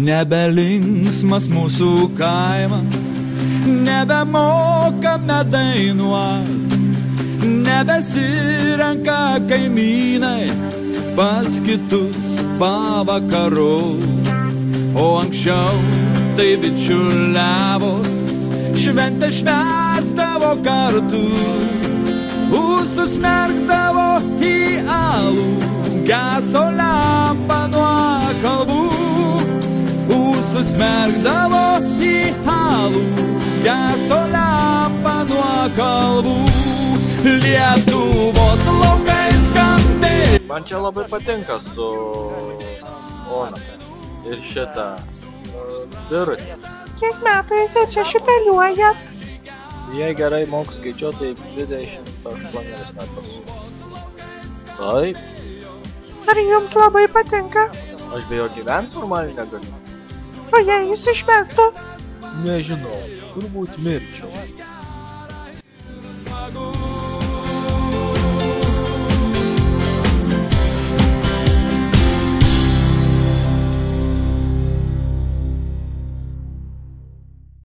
Nebelinksmas mūsų kaimas, nebemokame dainuot, nebesirenka kaimynai pas kitus pavakarų. O anksčiau tai bičiuliavos, šventę švęsdavo kartu, užsusmerkdavo į alų, geso lempa nuo kalbų. Užsusmerkdavo į alų, geso lempa nuo kalbų. Lietuvos laukais skambėjo. Man čia labai patinka su Ona ir šitą Birutė. Kiek metų jūs jau čia šipeliuojat? Jei gerai moku skaičiuoti, tai 28 metus. Taip. Ar jums labai patinka? Aš be jo gyventi normaliai negaliu. O jei jūs išmestų? Nežinau, turbūt mirčiau.